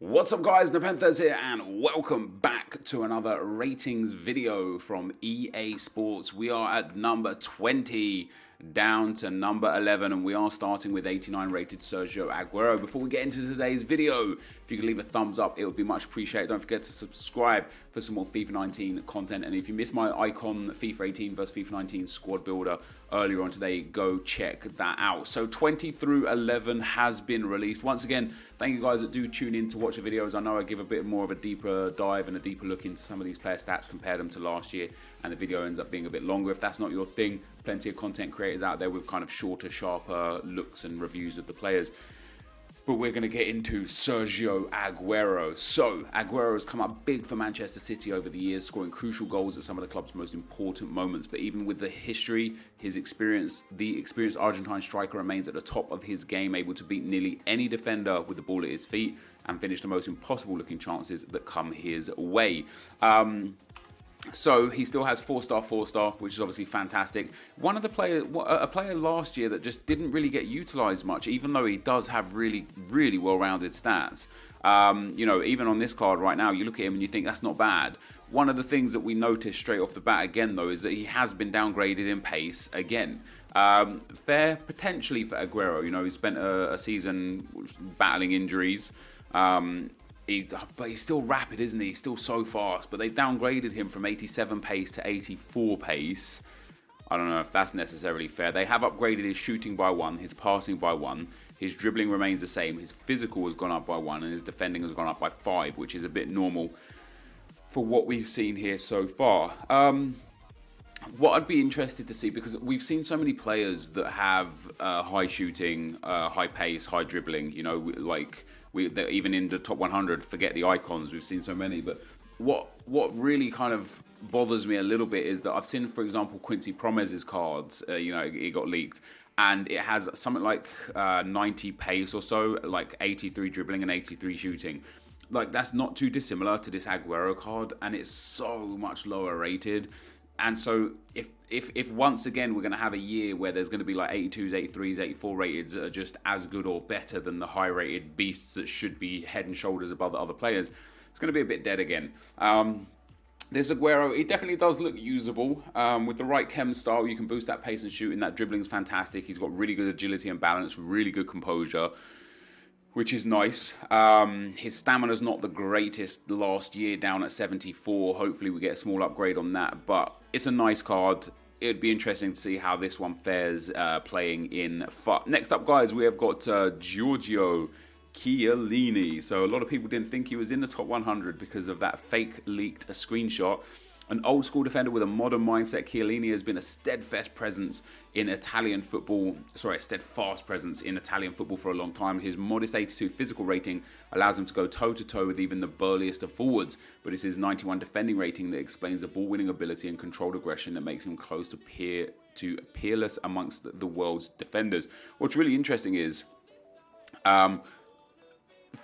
What's up guys, NepentheZ here and welcome back to another ratings video from EA Sports. We are at number 20 down to number 11 and we are starting with 89 rated Sergio Agero. Before we get into today's video, if you could leave a thumbs up, it would be much appreciated. Don't forget to subscribe for some more FIFA 19 content, and if you missed my icon FIFA 18 versus FIFA 19 squad builder earlier on today, go check that out. So 20 through 11 has been released. Once again, thank you guys that do tune in to watch the videos. I know I give a bit more of a deeper dive and a deeper look into some of these player stats, compare them to last year, and the video ends up being a bit longer. If that's not your thing, plenty of content creators out there with kind of shorter, sharper looks and reviews of the players. But we're going to get into Sergio Agero. So, Agüero has come up big for Manchester City over the years, scoring crucial goals at some of the club's most important moments. But even with the history, his experience, the experienced Argentine striker remains at the top of his game, able to beat nearly any defender with the ball at his feet and finish the most impossible looking chances that come his way. So he still has 4-star, which is obviously fantastic. One of the a player last year that just didn't really get utilised much, even though he does have really well-rounded stats. You know, even on this card right now, you look at him and you think that's not bad. One of the things that we noticed straight off the bat again, though, is that he has been downgraded in pace again. Fair potentially for Agüero. You know, he spent a season battling injuries. But he's still rapid, isn't he? He's still so fast. But they've downgraded him from 87 pace to 84 pace. I don't know if that's necessarily fair. They have upgraded his shooting by 1, his passing by 1. His dribbling remains the same. His physical has gone up by 1, and his defending has gone up by 5, which is a bit normal for what we've seen here so far. What I'd be interested to see, because we've seen so many players that have high shooting, high pace, high dribbling, you know, like... even in the top 100, forget the icons, we've seen so many. But what really kind of bothers me a little bit is that I've seen, for example, Quincy Promes's cards, you know, it got leaked. And it has something like 90 pace or so, like 83 dribbling and 83 shooting. Like, that's not too dissimilar to this Agüero card, and it's so much lower rated. And so if once again we're going to have a year where there's going to be like 82s, 83s, 84 rateds that are just as good or better than the high rated beasts that should be head and shoulders above the other players, it's going to be a bit dead again. This Agüero, he definitely does look usable. With the right chem style, you can boost that pace and shooting. That dribbling's fantastic. He's got really good agility and balance, really good composure, which is nice. His stamina's not the greatest last year, down at 74. Hopefully we get a small upgrade on that, but it's a nice card. It'd be interesting to see how this one fares playing in FUT. Next up, guys, we have got Giorgio Chiellini. So a lot of people didn't think he was in the top 100 because of that fake leaked screenshot. An old school defender with a modern mindset, Chiellini has been a steadfast presence in Italian football for a long time. His modest 82 physical rating allows him to go toe-to-toe with even the burliest of forwards, but it's his 91 defending rating that explains the ball-winning ability and controlled aggression that makes him close to peerless amongst the world's defenders. What's really interesting is...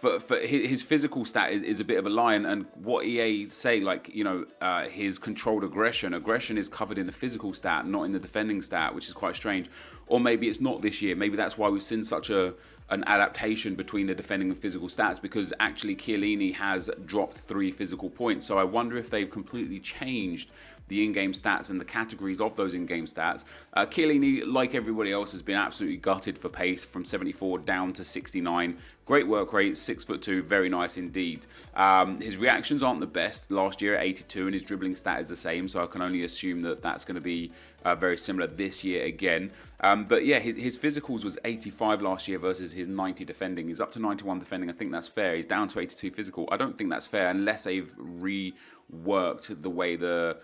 For his physical stat is a bit of a lie, and what EA say, like, you know, his controlled aggression is covered in the physical stat, not in the defending stat, which is quite strange. Or maybe it's not this year. Maybe that's why we've seen such an adaptation between the defending and physical stats, because actually Chiellini has dropped 3 physical points. So I wonder if they've completely changed the in-game stats and the categories of those in-game stats. Chiellini, like everybody else, has been absolutely gutted for pace from 74 down to 69. Great work rate, 6'2", very nice indeed. His reactions aren't the best last year at 82, and his dribbling stat is the same, so I can only assume that that's going to be very similar this year again. But yeah, his physicals was 85 last year versus his 90 defending. He's up to 91 defending. I think that's fair. He's down to 82 physical. I don't think that's fair unless they've reworked the way the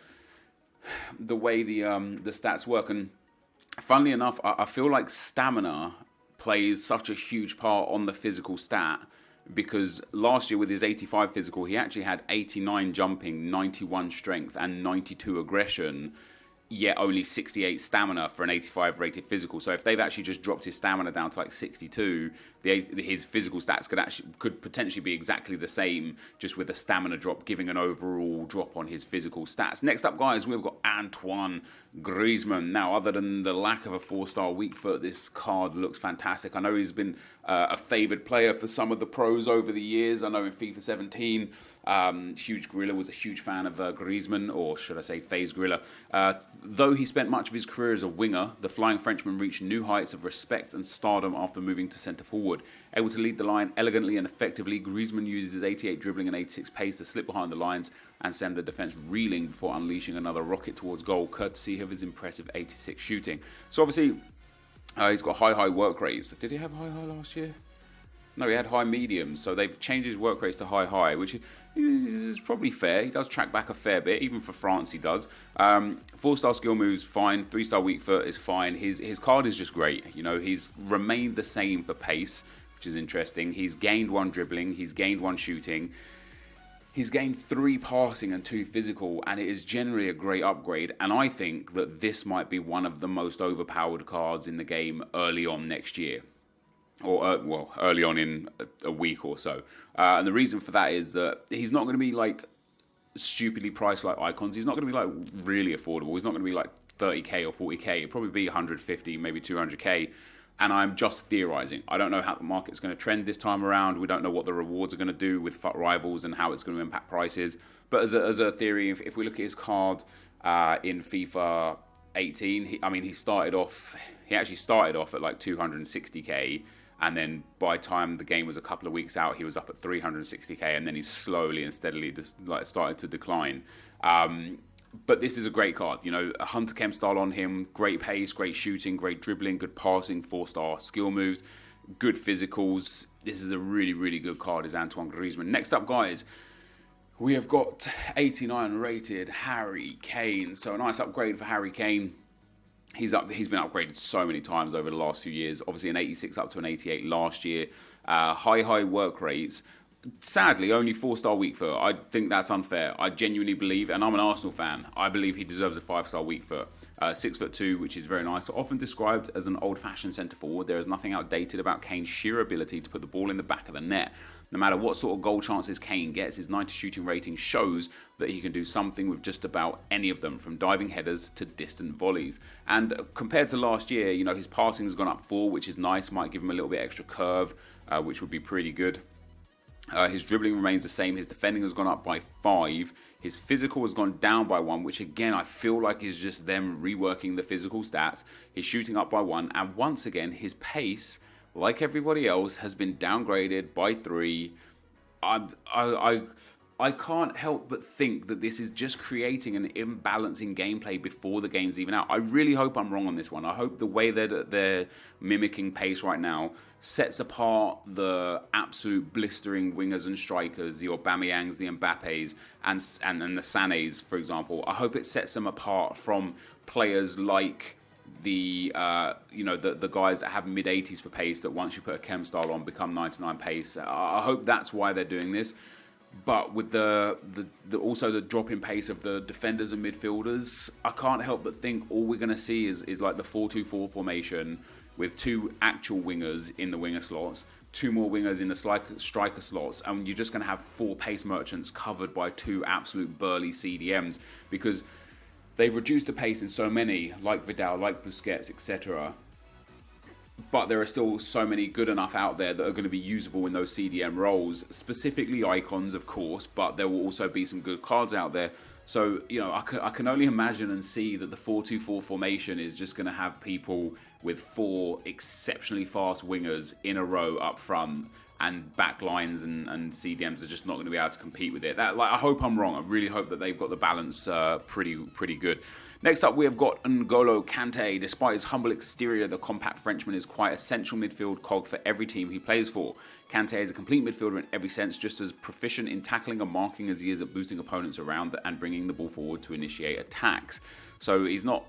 stats work. And funnily enough, I feel like stamina plays such a huge part on the physical stat, because last year with his 85 physical, he actually had 89 jumping, 91 strength and 92 aggression. yet only 68 stamina for an 85 rated physical. So if they've actually just dropped his stamina down to like 62, his physical stats could potentially be exactly the same, just with a stamina drop, giving an overall drop on his physical stats. Next up, guys, we've got Antoine Griezmann. Now, other than the lack of a 4-star weak foot, this card looks fantastic. I know he's been a favoured player for some of the pros over the years. I know in FIFA 17, Huge Gorilla was a huge fan of Griezmann, or should I say FaZe Gorilla. Though he spent much of his career as a winger, the Flying Frenchman reached new heights of respect and stardom after moving to centre forward. Able to lead the line elegantly and effectively, Griezmann uses his 88 dribbling and 86 pace to slip behind the lines and send the defence reeling before unleashing another rocket towards goal, courtesy of his impressive 86 shooting. So obviously, he's got high work rates. Did he have high last year? No, he had high medium, so they've changed his work rates to high, which is probably fair. He does track back a fair bit, even for France he does. 4-star skill moves, fine. 3-star weak foot is fine. His card is just great. You know, he's remained the same for pace, which is interesting. He's gained 1 dribbling, he's gained 1 shooting. He's gained 3 passing and 2 physical, and it is generally a great upgrade. And I think that this might be one of the most overpowered cards in the game early on next year. Or, well, early on in a week or so. And the reason for that is that he's not going to be, like, stupidly priced like icons. He's not going to be, like, really affordable. He's not going to be, like, 30k or 40k. It'll probably be 150, maybe 200k. And I'm just theorising. I don't know how the market's going to trend this time around. We don't know what the rewards are going to do with FUT rivals and how it's going to impact prices. But as a theory, if we look at his card in FIFA 18, he actually started off at, like, 260k. And then by the time the game was a couple of weeks out, he was up at 360k, and then he slowly and steadily just started to decline. But this is a great card. You know, a Hunter Chem style on him, great pace, great shooting, great dribbling, good passing, 4-star skill moves, good physicals. This is a really, really good card, is Antoine Griezmann. Next up, guys, we have got 89 rated Harry Kane. So a nice upgrade for Harry Kane. He's been upgraded so many times over the last few years. Obviously an 86 up to an 88 last year. High work rates. Sadly, only 4-star weak foot. I think that's unfair. I genuinely believe, and I'm an Arsenal fan, I believe he deserves a 5-star weak foot. 6'2", which is very nice. Often described as an old-fashioned centre forward, there is nothing outdated about Kane's sheer ability to put the ball in the back of the net. No matter what sort of goal chances Kane gets, his 90 shooting rating shows that he can do something with just about any of them, from diving headers to distant volleys. And compared to last year, you know, his passing has gone up 4, which is nice. Might give him a little bit extra curve, which would be pretty good. His dribbling remains the same. His defending has gone up by 5. His physical has gone down by 1, which again, I feel like is just them reworking the physical stats. His shooting up by 1. And once again, his pace, like everybody else, has been downgraded by 3. I can't help but think that this is just creating an imbalance in gameplay before the game's even out. I really hope I'm wrong on this one. I hope the way that they're mimicking pace right now sets apart the absolute blistering wingers and strikers, the Aubameyangs, the Mbappes, and the Sanés, for example. I hope it sets them apart from players like the guys that have mid-80s for pace, that once you put a chem style on become 99 pace. I hope that's why they're doing this. But with also the drop in pace of the defenders and midfielders, I can't help but think all we're going to see is like the 4-2-4 formation with 2 actual wingers in the winger slots, 2 more wingers in the striker slots, and you're just going to have 4 pace merchants covered by 2 absolute burly CDMs, because they've reduced the pace in so many, like Vidal, like Busquets, etc. But there are still so many good enough out there that are going to be usable in those CDM roles, specifically icons, of course, but there will also be some good cards out there. So, you know, I can only imagine and see that the 4-2-4 formation is just going to have people with 4 exceptionally fast wingers in a row up front, and back lines and CDMs are just not going to be able to compete with it. I hope I'm wrong. I really hope that they've got the balance pretty good. Next up, we have got N'Golo Kante. Despite his humble exterior, the compact Frenchman is quite essential midfield cog for every team he plays for. Kante is a complete midfielder in every sense, just as proficient in tackling and marking as he is at boosting opponents around and bringing the ball forward to initiate attacks. So he's not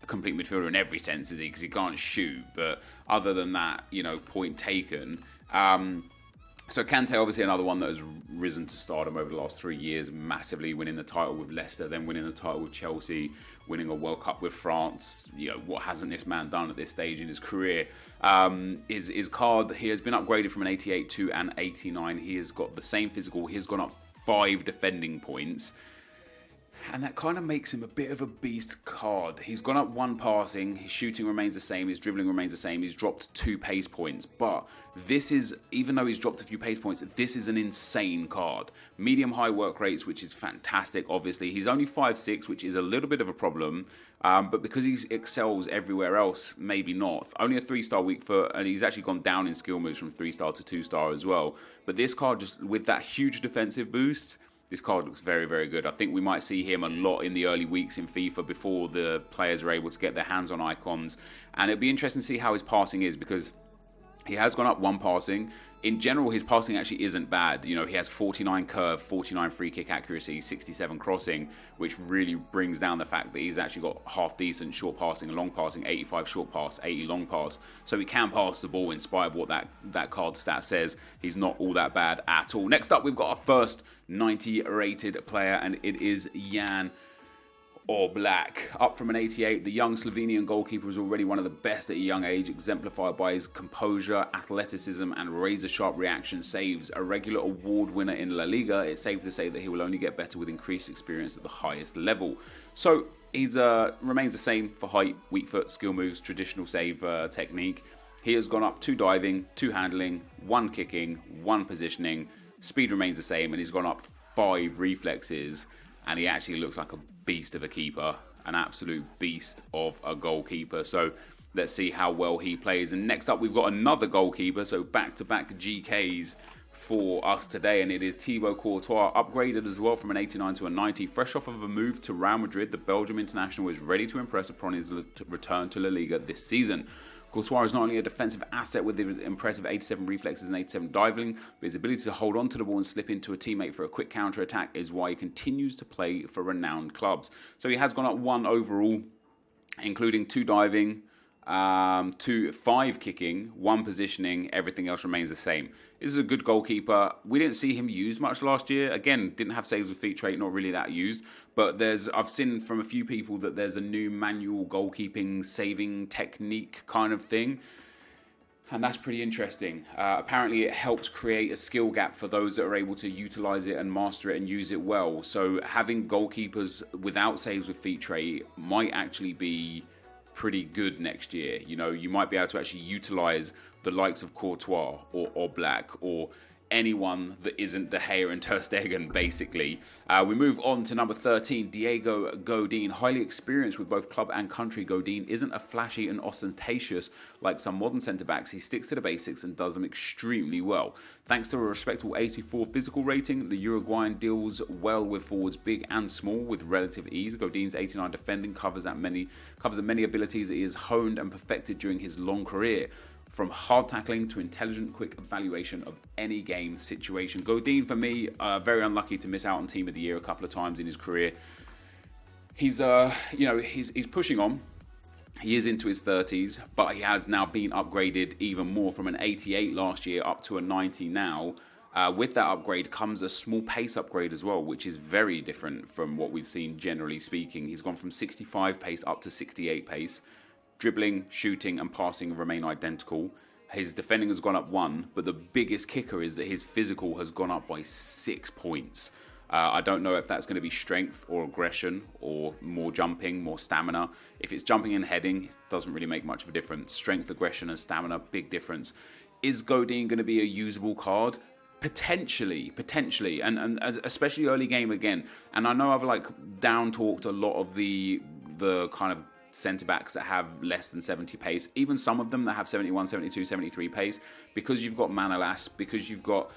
a complete midfielder in every sense, is he? Because he can't shoot. But other than that, you know, point taken. So Kante, obviously another one that has risen to stardom over the last 3 years, massively winning the title with Leicester, then winning the title with Chelsea, winning a World Cup with France. You know, what hasn't this man done at this stage in his career? His card, he has been upgraded from an 88 to an 89. He has got the same physical. He has gone up 5 defending points. And that kind of makes him a bit of a beast card. He's gone up 1 passing, his shooting remains the same, his dribbling remains the same, he's dropped 2 pace points. But this is, even though he's dropped a few pace points, this is an insane card. Medium-high work rates, which is fantastic, obviously. He's only 5'6", which is a little bit of a problem. But because he excels everywhere else, maybe not. Only a 3-star weak foot, and he's actually gone down in skill moves from 3-star to 2-star as well. But this card, just with that huge defensive boost, this card looks very, very good. I think we might see him a lot in the early weeks in FIFA before the players are able to get their hands on icons. And it'll be interesting to see how his passing is, because he has gone up 1 passing. In general, his passing actually isn't bad. You know, he has 49 curve, 49 free kick accuracy, 67 crossing, which really brings down the fact that he's actually got half decent short passing and long passing, 85 short pass, 80 long pass. So he can pass the ball in spite of what that card stat says. He's not all that bad at all. Next up, we've got our first 90 rated player, and it is Jan Oblak. Up from an 88, the young Slovenian goalkeeper is already one of the best at a young age, exemplified by his composure, athleticism, and razor-sharp reaction saves. A regular award winner in La Liga, it's safe to say that he will only get better with increased experience at the highest level. So he's remains the same for height, weak foot, skill moves, traditional save technique. He has gone up 2 diving, 2 handling, 1 kicking, 1 positioning. Speed remains the same, and he's gone up 5 reflexes. And he actually looks like a beast of a keeper, an absolute beast of a goalkeeper. So let's see how well he plays. And next up, we've got another goalkeeper. So back-to-back GKs for us today. And it is Thibaut Courtois, upgraded as well from an 89 to a 90. Fresh off of a move to Real Madrid, the Belgium international is ready to impress upon his return to La Liga this season. Courtois is not only a defensive asset with the impressive 87 reflexes and 87 diving, but his ability to hold on to the ball and slip into a teammate for a quick counter-attack is why he continues to play for renowned clubs. So he has gone up 1 overall, including 2 diving, 5 kicking, 1 positioning. Everything else remains the same. This is a good goalkeeper. We didn't see him used much last year. Again, didn't have saves with feet trait, not really that used. But I've seen from a few people that there's a new manual goalkeeping saving technique kind of thing. And that's pretty interesting. Apparently it helps create a skill gap for those that are able to utilize it and master it and use it well. So having goalkeepers without saves with feet trait might actually be pretty good next year. You know, you might be able to actually utilize the likes of Courtois or Black or anyone that isn't De Gea and Ter Stegen, basically. We move on to number 13, Diego Godn. Highly experienced with both club and country, Godin isn't a flashy and ostentatious like some modern centre-backs. He sticks to the basics and does them extremely well. Thanks to a respectable 84 physical rating, the Uruguayan deals well with forwards big and small with relative ease. Godin's 89 defending covers the many abilities that he has honed and perfected during his long career, from hard tackling to intelligent, quick evaluation of any game situation. Godin, for me, very unlucky to miss out on Team of the Year a couple of times in his career. He's pushing on. He is into his 30s, but he has now been upgraded even more from an 88 last year up to a 90 now. With that upgrade comes a small pace upgrade as well, which is very different from what we've seen generally speaking. He's gone from 65 pace up to 68 pace. Dribbling, shooting and passing remain identical. His defending has gone up 1, but the biggest kicker is that his physical has gone up by 6 points. I don't know if that's going to be strength or aggression or more jumping, more stamina. If it's jumping and heading, it doesn't really make much of a difference. Strength, aggression and stamina, big difference. Is Godin going to be a usable card? Potentially, and especially early game again. And I know I've down talked a lot of the kind of centre-backs that have less than 70 pace, even some of them that have 71, 72, 73 pace, because you've got Manolas, because you've got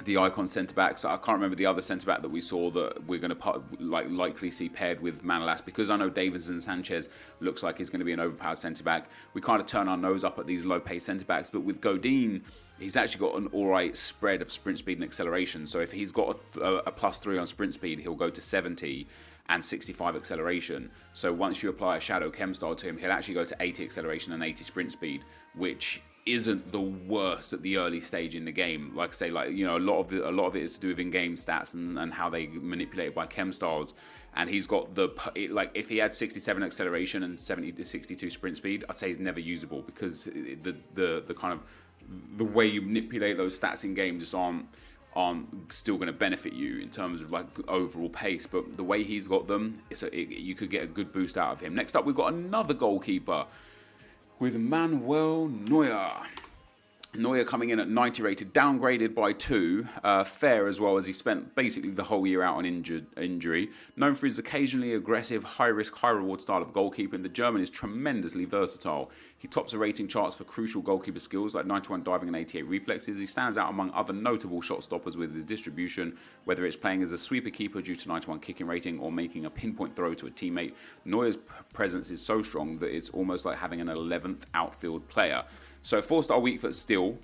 the icon centre-backs. I can't remember the other centre-back that we saw that we're going to likely see paired with Manolas, because I know Davinson Sanchez looks like he's going to be an overpowered centre-back. We kind of turn our nose up at these low-pace centre-backs, but with Godin, he's actually got an alright spread of sprint speed and acceleration. So if he's got a +3 on sprint speed, he'll go to 70 and 65 acceleration. So once you apply a shadow chem style to him, he'll actually go to 80 acceleration and 80 sprint speed, which isn't the worst at the early stage in the game. Like I say, like, you know, a lot of it is to do with in-game stats and how they manipulate by chem styles. And he's got like, if he had 67 acceleration and 70 to 62 sprint speed, I'd say he's never usable, because the kind of the way you manipulate those stats in game just aren't still going to benefit you in terms of like overall pace. But the way he's got them, you could get a good boost out of him. Next up, we've got another goalkeeper with Manuel Neuer. Neuer coming in at 90 rated, downgraded by 2. Fair as well, as he spent basically the whole year out on injury. Known for his occasionally aggressive, high-risk, high-reward style of goalkeeping, the German is tremendously versatile. He tops the rating charts for crucial goalkeeper skills like 91 diving and 88 reflexes. He stands out among other notable shot stoppers with his distribution, whether it's playing as a sweeper keeper due to 91 kicking rating or making a pinpoint throw to a teammate. Neuer's presence is so strong that it's almost like having an 11th outfield player. So 4-star weak foot still.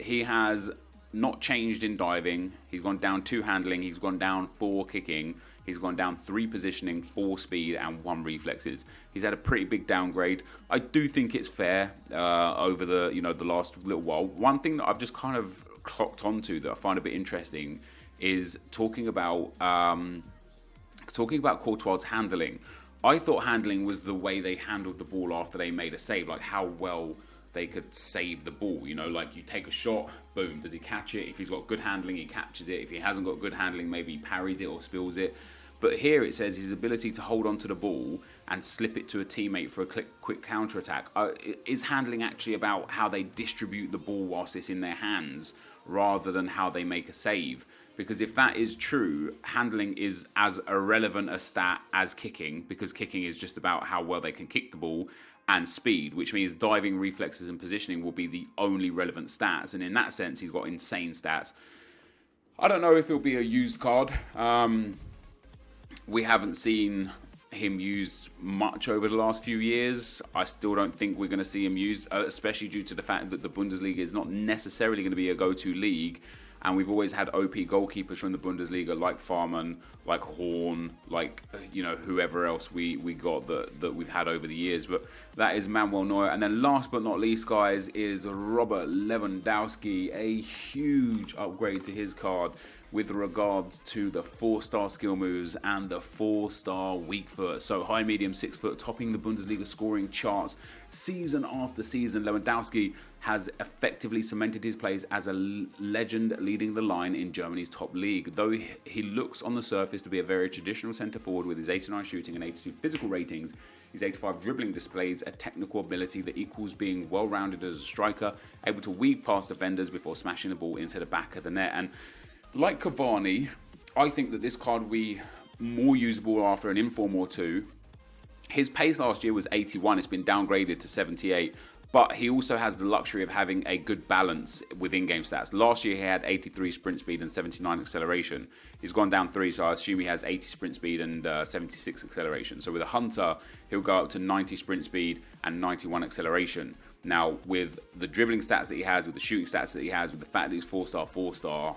He has not changed in diving. He's gone down 2 handling. He's gone down 4 kicking. He's gone down 3 positioning, 4 speed, and 1 reflexes. He's had a pretty big downgrade. I do think it's fair over the last little while. One thing that I've just kind of clocked onto that I find a bit interesting is talking about Courtois' handling. I thought handling was the way they handled the ball after they made a save, like how well they could save the ball. You know, like you take a shot, boom, does he catch it? If he's got good handling, he catches it. If he hasn't got good handling, maybe he parries it or spills it. But here it says his ability to hold onto the ball and slip it to a teammate for a quick counter-attack. Is handling actually about how they distribute the ball whilst it's in their hands rather than how they make a save? Because if that is true, handling is as irrelevant a stat as kicking, because kicking is just about how well they can kick the ball, and speed, which means diving, reflexes, and positioning will be the only relevant stats. And in that sense, he's got insane stats. I don't know if it'll be a used card. We haven't seen him used much over the last few years. I still don't think we're going to see him used, especially due to the fact that the Bundesliga is not necessarily going to be a go-to league. And we've always had OP goalkeepers from the Bundesliga, like Farman, like Horn, like, you know, whoever else we got that we've had over the years. But that is Manuel Neuer. And then last but not least, guys, is Robert Lewandowski. A huge upgrade to his card with regards to the 4-star skill moves and the 4-star weak foot. So high, medium, 6 foot, topping the Bundesliga scoring charts season after season. Lewandowski has effectively cemented his place as a legend leading the line in Germany's top league. Though he looks on the surface to be a very traditional centre forward with his 89 shooting and 82 physical ratings, his 85 dribbling displays a technical ability that equals being well-rounded as a striker, able to weave past defenders before smashing the ball into the back of the net. And like Cavani, I think that this card will be more usable after an inform or two. His pace last year was 81. It's been downgraded to 78. But he also has the luxury of having a good balance with in-game stats. Last year, he had 83 sprint speed and 79 acceleration. He's gone down 3, so I assume he has 80 sprint speed and 76 acceleration. So with a Hunter, he'll go up to 90 sprint speed and 91 acceleration. Now, with the dribbling stats that he has, with the shooting stats that he has, with the fact that he's 4-star,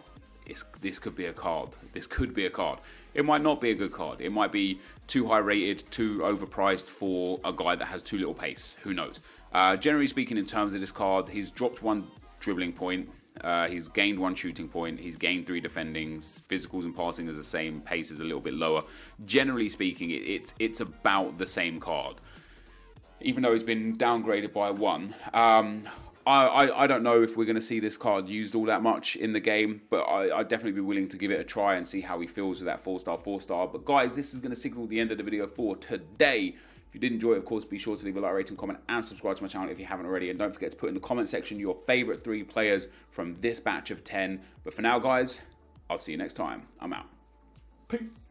this could be a card. This could be a card. It might not be a good card. It might be too high rated, too overpriced for a guy that has too little pace. Who knows? Generally speaking, in terms of this card, he's dropped 1 dribbling point. He's gained 1 shooting point. He's gained 3 defending. Physicals and passing is the same. Pace is a little bit lower. Generally speaking, it's about the same card. Even though he's been downgraded by 1. I don't know if we're going to see this card used all that much in the game, but I'd definitely be willing to give it a try and see how he feels with that 4-star. But guys, this is going to signal the end of the video for today. If you did enjoy it, of course, be sure to leave a like, rating, comment, and subscribe to my channel if you haven't already. And don't forget to put in the comment section your favourite 3 players from this batch of 10. But for now, guys, I'll see you next time. I'm out. Peace.